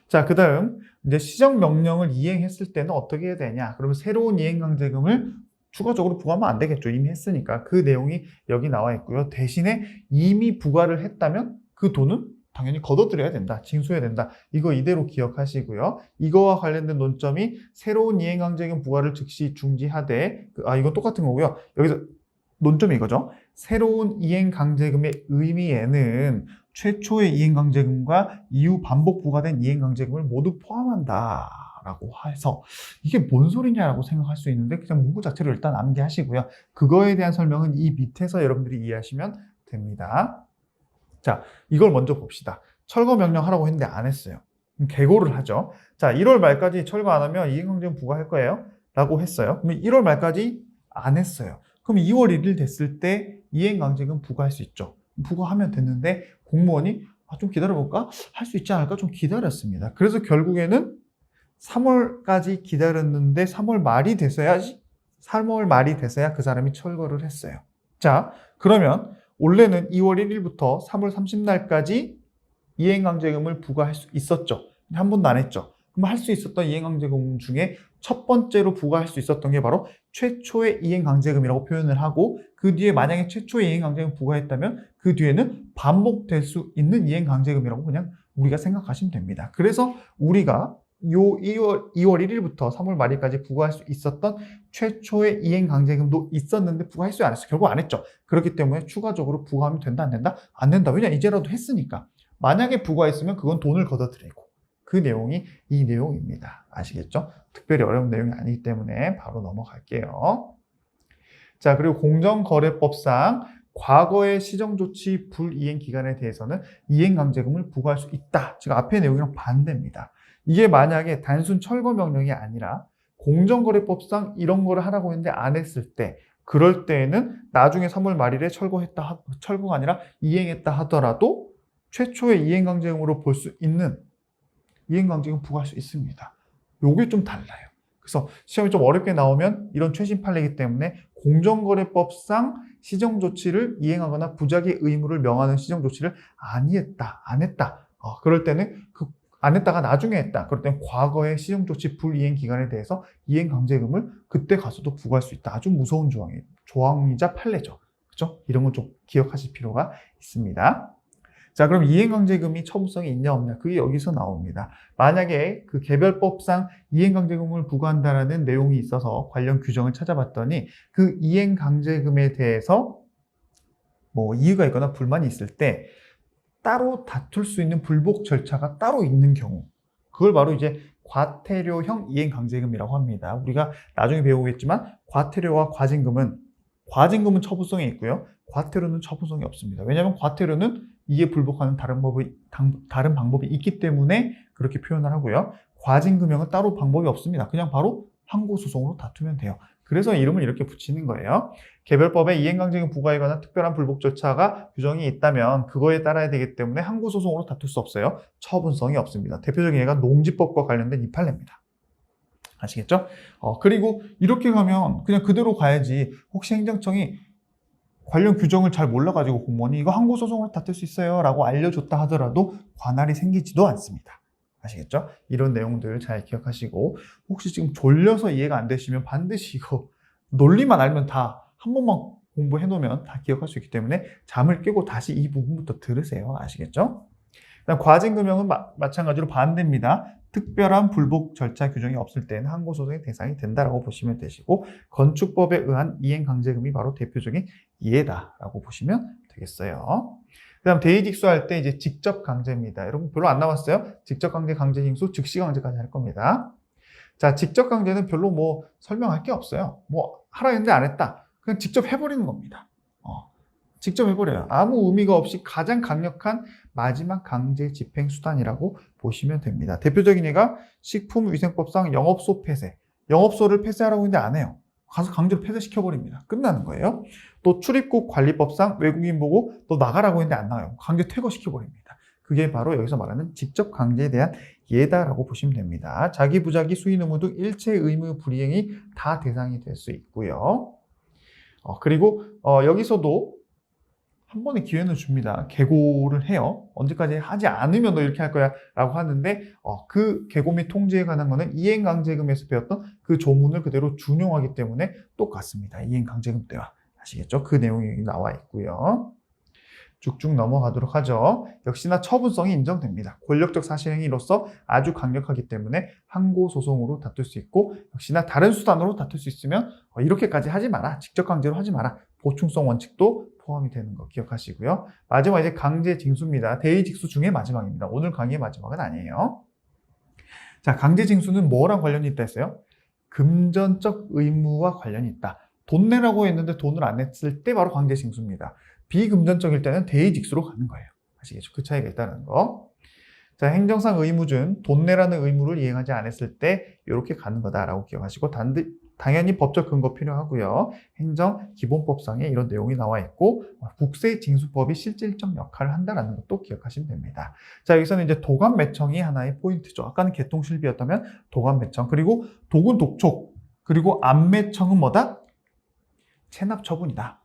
자, 그 다음 이제 시정명령을 이행했을 때는 어떻게 해야 되냐. 그러면 새로운 이행강제금을 추가적으로 부과하면 안 되겠죠. 이미 했으니까. 그 내용이 여기 나와 있고요. 대신에 이미 부과를 했다면 그 돈은 당연히 걷어들여야 된다. 징수해야 된다. 이거 이대로 기억하시고요. 이거와 관련된 논점이 새로운 이행강제금 부과를 즉시 중지하되, 이건 똑같은 거고요. 여기서 논점이 이거죠. 새로운 이행강제금의 의미에는 최초의 이행강제금과 이후 반복 부과된 이행강제금을 모두 포함한다 라고 해서 이게 뭔 소리냐라고 생각할 수 있는데 그냥 문구 자체를 일단 암기하시고요. 그거에 대한 설명은 이 밑에서 여러분들이 이해하시면 됩니다. 자, 이걸 먼저 봅시다. 철거 명령하라고 했는데 안 했어요. 계고를 하죠. 자, 1월 말까지 철거 안 하면 이행강제금 부과할 거예요 라고 했어요. 그러면 1월 말까지 안 했어요. 그럼 2월 1일 됐을 때 이행강제금 부과할 수 있죠. 부과하면 됐는데 공무원이 좀 기다려볼까? 할 수 있지 않을까? 좀 기다렸습니다. 그래서 결국에는 3월까지 기다렸는데 3월 말이 돼서야 그 사람이 철거를 했어요. 자, 그러면 원래는 2월 1일부터 3월 30날까지 이행강제금을 부과할 수 있었죠. 한 번도 안 했죠. 그럼 할 수 있었던 이행강제금 중에 첫 번째로 부과할 수 있었던 게 바로 최초의 이행강제금이라고 표현을 하고, 그 뒤에 만약에 최초의 이행강제금 부과했다면 그 뒤에는 반복될 수 있는 이행강제금이라고 그냥 우리가 생각하시면 됩니다. 그래서 우리가 요 2월 1일부터 3월 말일까지 부과할 수 있었던 최초의 이행강제금도 있었는데 부과할 수 안 했어요. 결국 안 했죠. 그렇기 때문에 추가적으로 부과하면 된다, 안 된다? 안 된다. 왜냐? 이제라도 했으니까. 만약에 부과했으면 그건 돈을 걷어들이고, 그 내용이 이 내용입니다. 아시겠죠? 특별히 어려운 내용이 아니기 때문에 바로 넘어갈게요. 자, 그리고 공정거래법상 과거의 시정조치 불이행 기간에 대해서는 이행강제금을 부과할 수 있다. 지금 앞의 내용이랑 반대입니다. 이게 만약에 단순 철거 명령이 아니라 공정거래법상 이런 거를 하라고 했는데 안 했을 때, 그럴 때에는 나중에 3월 말일에 철거가 아니라 이행했다 하더라도 최초의 이행강제금으로 볼 수 있는 이행강제금 부과할 수 있습니다. 요게 좀 달라요. 그래서 시험이 좀 어렵게 나오면 이런 최신 판례이기 때문에 공정거래법상 시정조치를 이행하거나 부작위 의무를 명하는 시정조치를 안 했다. 그럴 때는 안 했다가 나중에 했다. 그럴 때는 과거의 시정조치 불이행 기간에 대해서 이행강제금을 그때 가서도 부과할 수 있다. 아주 무서운 조항이자 판례죠. 그렇죠? 이런 건 좀 기억하실 필요가 있습니다. 자, 그럼 이행강제금이 처분성이 있냐 없냐? 그게 여기서 나옵니다. 만약에 그 개별법상 이행강제금을 부과한다라는 내용이 있어서 관련 규정을 찾아봤더니 그 이행강제금에 대해서 뭐 이유가 있거나 불만이 있을 때 따로 다툴 수 있는 불복 절차가 따로 있는 경우, 그걸 바로 이제 과태료형 이행강제금이라고 합니다. 우리가 나중에 배우겠지만 과태료와 과징금은 처분성이 있고요. 과태료는 처분성이 없습니다. 왜냐하면 과태료는 이에 불복하는 다른 방법이 있기 때문에 그렇게 표현을 하고요. 과징금형은 따로 방법이 없습니다. 그냥 바로 항고소송으로 다투면 돼요. 그래서 이름을 이렇게 붙이는 거예요. 개별법에 이행강제금 부과에 관한 특별한 불복 절차가 규정이 있다면 그거에 따라야 되기 때문에 항고소송으로 다툴 수 없어요. 처분성이 없습니다. 대표적인 예가 농지법과 관련된 이 판례입니다. 아시겠죠? 그리고 이렇게 가면 그냥 그대로 가야지, 혹시 행정청이 관련 규정을 잘 몰라가지고 공무원이 이거 항고소송으로 다툴 수 있어요 라고 알려줬다 하더라도 관할이 생기지도 않습니다. 아시겠죠? 이런 내용들 잘 기억하시고, 혹시 지금 졸려서 이해가 안 되시면 반드시 이거 논리만 알면 다 한 번만 공부해 놓으면 다 기억할 수 있기 때문에 잠을 깨고 다시 이 부분부터 들으세요. 아시겠죠? 그다음 과징금형은 마찬가지로 반대입니다. 특별한 불복 절차 규정이 없을 때는 항고소송의 대상이 된다라고 보시면 되시고, 건축법에 의한 이행강제금이 바로 대표적인 예다라고 보시면 되겠어요. 그다음 대의직수 할 때 이제 직접 강제입니다. 여러분 별로 안 나왔어요? 직접 강제, 강제징수, 즉시 강제까지 할 겁니다. 자, 직접 강제는 별로 뭐 설명할 게 없어요. 뭐 하라 했는데 안 했다. 그냥 직접 해버리는 겁니다. 직접 해버려요. 아무 의미가 없이 가장 강력한 마지막 강제 집행 수단이라고 보시면 됩니다. 대표적인 예가 식품위생법상 영업소 폐쇄. 영업소를 폐쇄하라고 했는데 안 해요. 가서 강제로 폐쇄시켜버립니다. 끝나는 거예요. 또 출입국 관리법상 외국인 보고 또 나가라고 했는데 안 나가요. 강제 퇴거시켜버립니다. 그게 바로 여기서 말하는 직접 강제에 대한 예다라고 보시면 됩니다. 자기, 부자기, 수인 의무 등 일체 의무 불이행이 다 대상이 될 수 있고요. 그리고 여기서도 한 번의 기회는 줍니다. 계고를 해요. 언제까지 하지 않으면 너 이렇게 할 거야 라고 하는데 그 계고 및 통지에 관한 거는 이행강제금에서 배웠던 그 조문을 그대로 준용하기 때문에 똑같습니다. 이행강제금 때와. 아시겠죠? 그 내용이 여기 나와 있고요. 쭉쭉 넘어가도록 하죠. 역시나 처분성이 인정됩니다. 권력적 사실행위로서 아주 강력하기 때문에 항고소송으로 다툴 수 있고 역시나 다른 수단으로 다툴 수 있으면 이렇게까지 하지 마라. 직접 강제로 하지 마라. 보충성 원칙도 포함이 되는 거 기억하시고요. 마지막 이제 강제징수입니다. 대의직수 중에 마지막입니다. 오늘 강의의 마지막은 아니에요. 자, 강제징수는 뭐랑 관련이 있다 했어요? 금전적 의무와 관련이 있다. 돈 내라고 했는데 돈을 안 냈을 때 바로 강제징수입니다. 비금전적일 때는 대의직수로 가는 거예요. 아시겠죠? 그 차이가 있다는 거. 자, 행정상 의무 중 돈 내라는 의무를 이행하지 않았을 때 이렇게 가는 거다라고 기억하시고 당연히 법적 근거 필요하고요. 행정기본법상에 이런 내용이 나와 있고 국세징수법이 실질적 역할을 한다는 것도 기억하시면 됩니다. 자, 여기서는 이제 도감매청이 하나의 포인트죠. 아까는 개통실비였다면 도감매청, 그리고 독은 독촉, 그리고 암매청은 뭐다? 체납처분이다.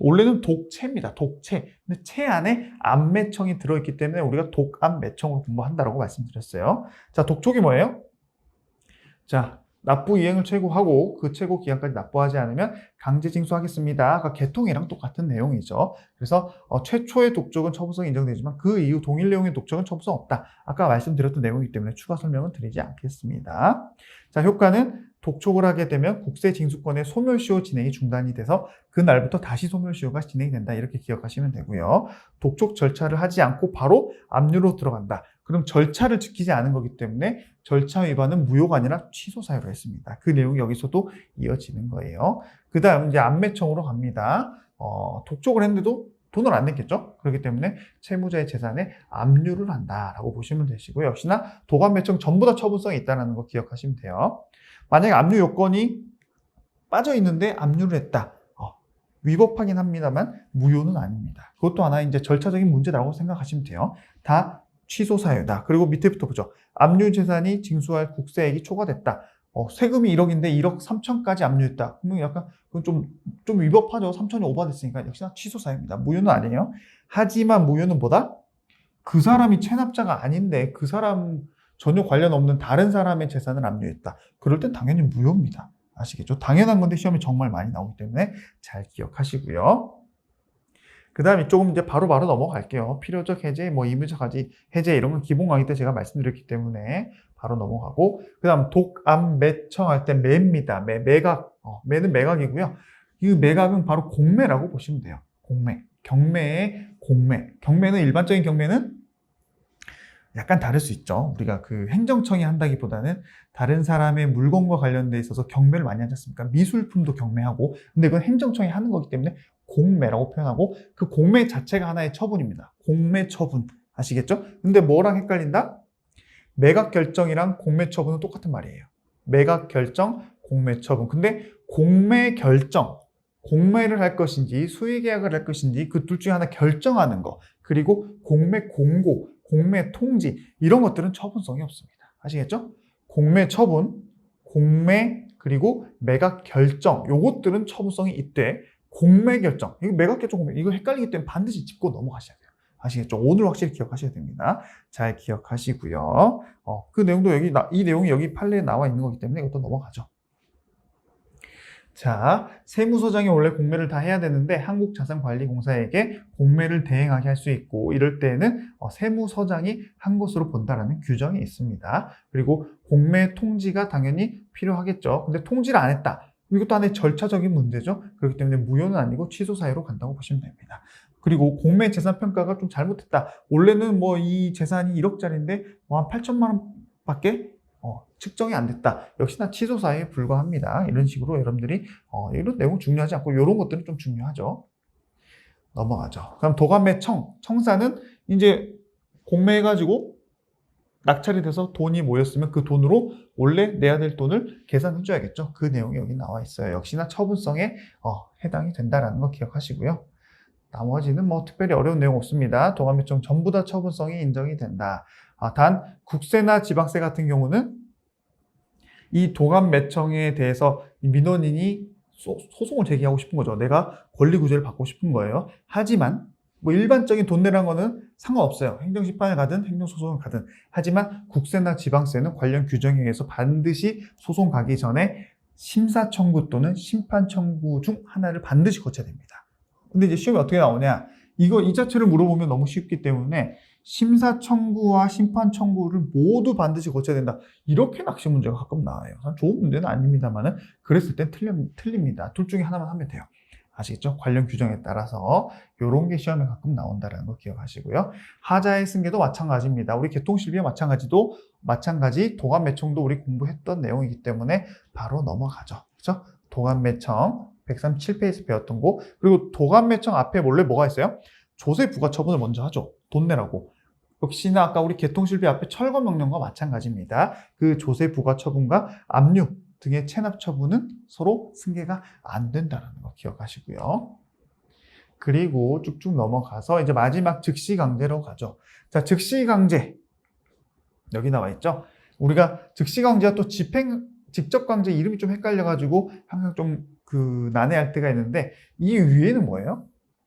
원래는 독채입니다. 독채. 근데 채 안에 암매청이 들어있기 때문에 우리가 독암매청으로 분모한다라고 말씀드렸어요. 자, 독촉이 뭐예요? 자, 납부 이행을 최고하고 그 최고 기간까지 납부하지 않으면 강제징수하겠습니다. 아까 개통이랑 똑같은 내용이죠. 그래서 최초의 독촉은 처분성이 인정되지만 그 이후 동일 내용의 독촉은 처분성 없다. 아까 말씀드렸던 내용이기 때문에 추가 설명은 드리지 않겠습니다. 자, 효과는 독촉을 하게 되면 국세징수권의 소멸시효 진행이 중단이 돼서 그날부터 다시 소멸시효가 진행이 된다. 이렇게 기억하시면 되고요. 독촉 절차를 하지 않고 바로 압류로 들어간다. 그럼 절차를 지키지 않은 거기 때문에 절차 위반은 무효가 아니라 취소 사유로 했습니다. 그 내용이 여기서도 이어지는 거예요. 그 다음 이제 암매청으로 갑니다. 독촉을 했는데도 돈을 안 냈겠죠? 그렇기 때문에 채무자의 재산에 압류를 한다라고 보시면 되시고요. 역시나 도감매청 전부 다 처분성이 있다는 거 기억하시면 돼요. 만약에 압류 요건이 빠져 있는데 압류를 했다. 위법하긴 합니다만 무효는 아닙니다. 그것도 하나 이제 절차적인 문제라고 생각하시면 돼요. 다 취소 사유다. 그리고 밑에부터 보죠. 압류 재산이 징수할 국세액이 초과됐다. 세금이 1억인데 1억 3천까지 압류했다. 그러면 약간 그건 좀 위법하죠. 3천이 오버됐으니까 역시나 취소 사유입니다. 무효는 아니에요. 하지만 무효는 뭐다? 그 사람이 체납자가 아닌데 그 사람 전혀 관련 없는 다른 사람의 재산을 압류했다. 그럴 땐 당연히 무효입니다. 아시겠죠? 당연한 건데 시험에 정말 많이 나오기 때문에 잘 기억하시고요. 그 다음에 조금 이제 바로바로 넘어갈게요. 필요적 해제, 의무적 해제 이런 건 기본 강의 때 제가 말씀드렸기 때문에 바로 넘어가고, 그 다음 독암매청 할 때 매입니다. 매각, 매는 매각이고요. 이 매각은 바로 공매라고 보시면 돼요. 공매, 경매의 공매. 경매는 일반적인 경매는 약간 다를 수 있죠. 우리가 그 행정청이 한다기보다는 다른 사람의 물건과 관련돼 있어서 경매를 많이 하지 않습니까? 미술품도 경매하고, 근데 이건 행정청이 하는 거기 때문에 공매라고 표현하고, 그 공매 자체가 하나의 처분입니다. 공매 처분. 아시겠죠? 근데 뭐랑 헷갈린다? 매각 결정이랑 공매 처분은 똑같은 말이에요. 매각 결정, 공매 처분. 근데 공매 결정, 공매를 할 것인지 수의 계약을 할 것인지 그 둘 중에 하나 결정하는 거, 그리고 공매 공고, 공매 통지 이런 것들은 처분성이 없습니다. 아시겠죠? 공매 처분, 공매 그리고 매각 결정 요것들은 처분성이 있대. 공매 결정, 이거 매각 결정, 공매 이거 헷갈리기 때문에 반드시 짚고 넘어가셔야 돼요. 아시겠죠? 오늘 확실히 기억하셔야 됩니다. 잘 기억하시고요. 그 내용도 이 내용이 여기 판례에 나와 있는 거기 때문에 이것도 넘어가죠. 자, 세무서장이 원래 공매를 다 해야 되는데 한국자산관리공사에게 공매를 대행하게 할 수 있고, 이럴 때에는 세무서장이 한 것으로 본다라는 규정이 있습니다. 그리고 공매 통지가 당연히 필요하겠죠. 근데 통지를 안 했다. 이것도 하나의 절차적인 문제죠. 그렇기 때문에 무효는 아니고 취소 사유로 간다고 보시면 됩니다. 그리고 공매 재산 평가가 좀 잘못됐다. 원래는 뭐 이 재산이 1억짜리인데 한 8천만 원밖에 측정이 안 됐다. 역시나 취소 사유에 불과합니다. 이런 식으로 여러분들이 이런 내용 중요하지 않고 이런 것들은 좀 중요하죠. 넘어가죠. 그럼 도감매청, 청사는 이제 공매해가지고 낙찰이 돼서 돈이 모였으면 그 돈으로 원래 내야 될 돈을 계산해 줘야겠죠. 그 내용이 여기 나와 있어요. 역시나 처분성에 해당이 된다라는 거 기억하시고요. 나머지는 뭐 특별히 어려운 내용 없습니다. 도감매청 전부 다 처분성이 인정이 된다. 단 국세나 지방세 같은 경우는 이 도감매청에 대해서 민원인이 소송을 제기하고 싶은 거죠. 내가 권리구제를 받고 싶은 거예요. 하지만 뭐 일반적인 돈 내라는 거는 상관없어요. 행정심판에 가든 행정소송을 가든. 하지만 국세나 지방세는 관련 규정에 의해서 반드시 소송 가기 전에 심사 청구 또는 심판 청구 중 하나를 반드시 거쳐야 됩니다. 근데 이제 시험이 어떻게 나오냐? 이 자체를 물어보면 너무 쉽기 때문에 심사 청구와 심판 청구를 모두 반드시 거쳐야 된다. 이렇게 낚시 문제가 가끔 나와요. 좋은 문제는 아닙니다만은 그랬을 땐 틀립니다. 둘 중에 하나만 하면 돼요. 아시겠죠? 관련 규정에 따라서 이런 게 시험에 가끔 나온다는 거 기억하시고요. 하자의 승계도 마찬가지입니다. 우리 개통실비와 마찬가지 도감매청도 우리 공부했던 내용이기 때문에 바로 넘어가죠. 그렇죠? 도감매청 137페이지 배웠던 거. 그리고 도감매청 앞에 원래 뭐가 있어요? 조세 부과 처분을 먼저 하죠. 돈 내라고. 역시나 아까 우리 개통실비 앞에 철거명령과 마찬가지입니다. 그 조세 부과 처분과 압류 등의 체납 처분은 서로 승계가 안 된다는 거 기억하시고요. 그리고 쭉쭉 넘어가서 이제 마지막 즉시강제로 가죠. 자, 즉시강제. 여기 나와 있죠. 우리가 즉시강제와 또 직접강제 이름이 좀 헷갈려가지고 항상 좀 난해할 때가 있는데 이 위에는 뭐예요?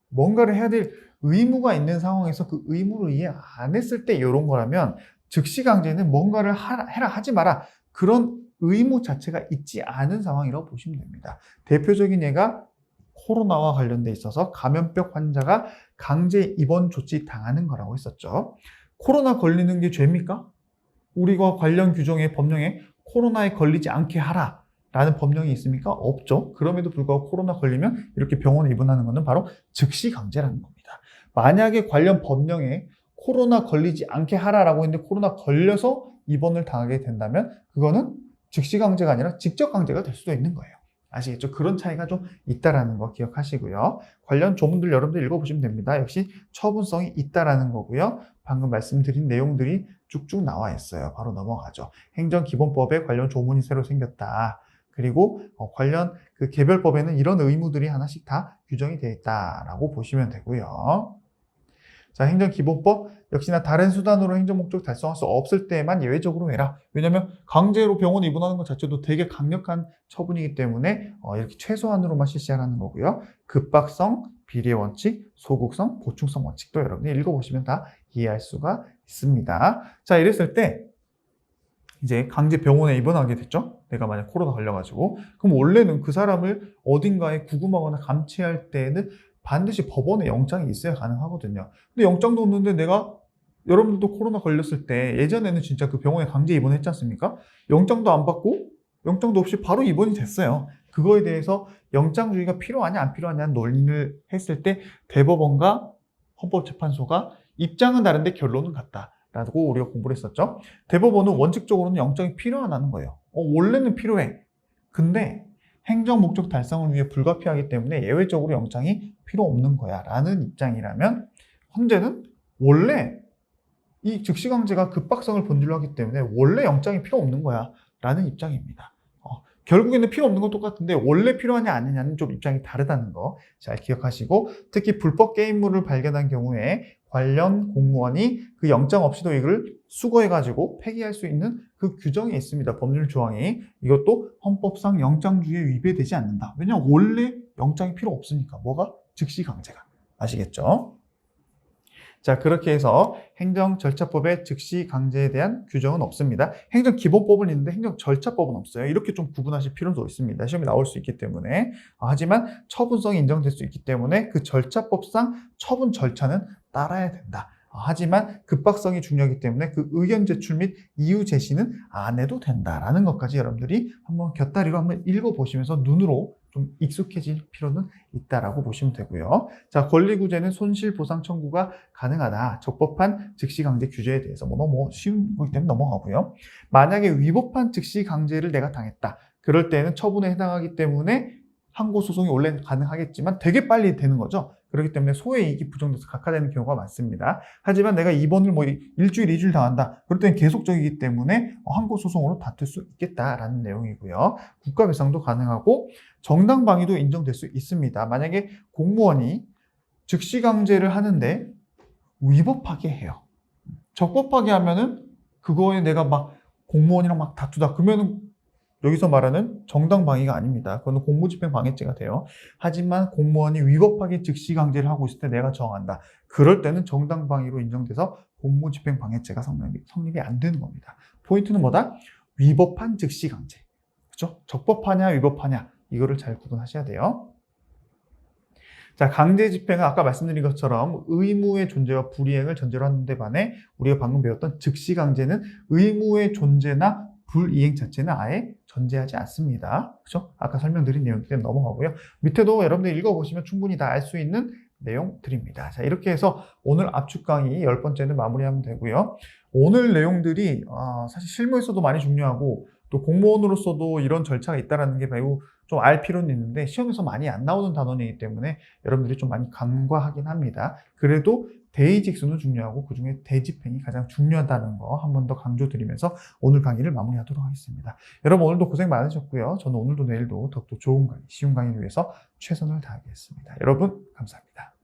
뭔가를 해야 될 의무가 있는 상황에서 그 의무를 이해 안 했을 때 이런 거라면 즉시강제는 뭔가를 해라 하지 마라 그런 의무 자체가 있지 않은 상황이라고 보시면 됩니다. 대표적인 예가 코로나와 관련돼 있어서 감염병 환자가 강제 입원 조치 당하는 거라고 했었죠. 코로나 걸리는 게 죄입니까? 우리가 관련 규정의 법령에 코로나에 걸리지 않게 하라 라는 법령이 있습니까? 없죠. 그럼에도 불구하고 코로나 걸리면 이렇게 병원에 입원하는 것은 바로 즉시강제라는 겁니다. 만약에 관련 법령에 코로나 걸리지 않게 하라라고 했는데 코로나 걸려서 입원을 당하게 된다면 그거는 즉시강제가 아니라 직접강제가 될 수도 있는 거예요. 아시겠죠? 그런 차이가 좀 있다라는 거 기억하시고요. 관련 조문들 여러분들 읽어보시면 됩니다. 역시 처분성이 있다라는 거고요. 방금 말씀드린 내용들이 쭉쭉 나와 있어요. 바로 넘어가죠. 행정기본법에 관련 조문이 새로 생겼다. 그리고 관련 그 개별법에는 이런 의무들이 하나씩 다 규정이 되어 있다라고 보시면 되고요. 자, 행정기본법 역시나 다른 수단으로 행정목적 달성할 수 없을 때만 예외적으로 해라. 왜냐하면 강제로 병원에 입원하는 것 자체도 되게 강력한 처분이기 때문에 이렇게 최소한으로만 실시하라는 거고요. 급박성, 비례원칙, 소극성, 보충성 원칙도 여러분이 읽어보시면 다 이해할 수가 있습니다. 자, 이랬을 때 이제 강제 병원에 입원하게 됐죠. 내가 만약 코로나 걸려가지고. 그럼 원래는 그 사람을 어딘가에 구금하거나 감치할 때는 반드시 법원에 영장이 있어야 가능하거든요. 근데 영장도 없는데 여러분들도 코로나 걸렸을 때 예전에는 진짜 그 병원에 강제 입원했지 않습니까? 영장도 안 받고 영장도 없이 바로 입원이 됐어요. 그거에 대해서 영장주의가 필요하냐 안 필요하냐는 논의를 했을 때 대법원과 헌법재판소가 입장은 다른데 결론은 같다. 라고 우리가 공부를 했었죠. 대법원은 원칙적으로는 영장이 필요하다는 거예요. 원래는 필요해. 근데 행정 목적 달성을 위해 불가피하기 때문에 예외적으로 영장이 필요 없는 거야 라는 입장이라면 헌재는 원래 이 즉시강제가 급박성을 본질로 하기 때문에 원래 영장이 필요 없는 거야 라는 입장입니다. 결국에는 필요 없는 건 똑같은데 원래 필요하냐 아니냐는 좀 입장이 다르다는 거 잘 기억하시고 특히 불법 게임물을 발견한 경우에 관련 공무원이 그 영장 없이도 이걸 수거해가지고 폐기할 수 있는 그 규정이 있습니다. 법률 조항이. 이것도 헌법상 영장주의에 위배되지 않는다. 왜냐하면 원래 영장이 필요 없으니까. 뭐가? 즉시강제가. 아시겠죠? 자, 그렇게 해서 행정절차법에 즉시강제에 대한 규정은 없습니다. 행정기본법은 있는데 행정절차법은 없어요. 이렇게 좀 구분하실 필요도 있습니다. 시험에 나올 수 있기 때문에. 하지만 처분성이 인정될 수 있기 때문에 그 절차법상 처분 절차는 따라야 된다. 하지만 급박성이 중요하기 때문에 그 의견 제출 및 이유 제시는 안 해도 된다라는 것까지 여러분들이 한번 곁다리로 한번 읽어보시면서 눈으로 좀 익숙해질 필요는 있다라고 보시면 되고요. 자, 권리구제는 손실보상 청구가 가능하다. 적법한 즉시강제 규제에 대해서 너무 쉬운 거기 때문에 넘어가고요. 만약에 위법한 즉시강제를 내가 당했다. 그럴 때는 처분에 해당하기 때문에 항고소송이 원래 가능하겠지만 되게 빨리 되는 거죠. 그렇기 때문에 소의 이익이 부정돼서 각하되는 경우가 많습니다. 하지만 내가 입원을 일주일, 2주일 당한다. 그럴 때는 계속적이기 때문에 항고소송으로 다툴 수 있겠다라는 내용이고요. 국가배상도 가능하고 정당방위도 인정될 수 있습니다. 만약에 공무원이 즉시강제를 하는데 위법하게 해요. 적법하게 하면은 그거에 내가 공무원이랑 다투다. 그러면은 여기서 말하는 정당방위가 아닙니다. 그건 공무집행방해죄가 돼요. 하지만 공무원이 위법하게 즉시강제를 하고 있을 때 내가 정한다. 그럴 때는 정당방위로 인정돼서 공무집행방해죄가 성립이 안 되는 겁니다. 포인트는 뭐다? 위법한 즉시강제. 그렇죠? 적법하냐 위법하냐 이거를 잘 구분하셔야 돼요. 자, 강제집행은 아까 말씀드린 것처럼 의무의 존재와 불이행을 전제로 하는데 반해 우리가 방금 배웠던 즉시강제는 의무의 존재나 불이행 자체는 아예 전제하지 않습니다. 그렇죠? 아까 설명드린 내용이기 때문에 넘어가고요. 밑에도 여러분들 읽어보시면 충분히 다 알 수 있는 내용들입니다. 자, 이렇게 해서 오늘 압축 강의 10번째는 마무리하면 되고요. 오늘 내용들이 사실 실무에서도 많이 중요하고 또 공무원으로서도 이런 절차가 있다는 게 매우 좀 알 필요는 있는데 시험에서 많이 안 나오는 단원이기 때문에 여러분들이 좀 많이 간과하긴 합니다. 그래도 대의직수는 중요하고 그중에 대집행이 가장 중요하다는 거 한 번 더 강조드리면서 오늘 강의를 마무리하도록 하겠습니다. 여러분 오늘도 고생 많으셨고요. 저는 오늘도 내일도 더욱더 좋은 강의, 쉬운 강의를 위해서 최선을 다하겠습니다. 여러분 감사합니다.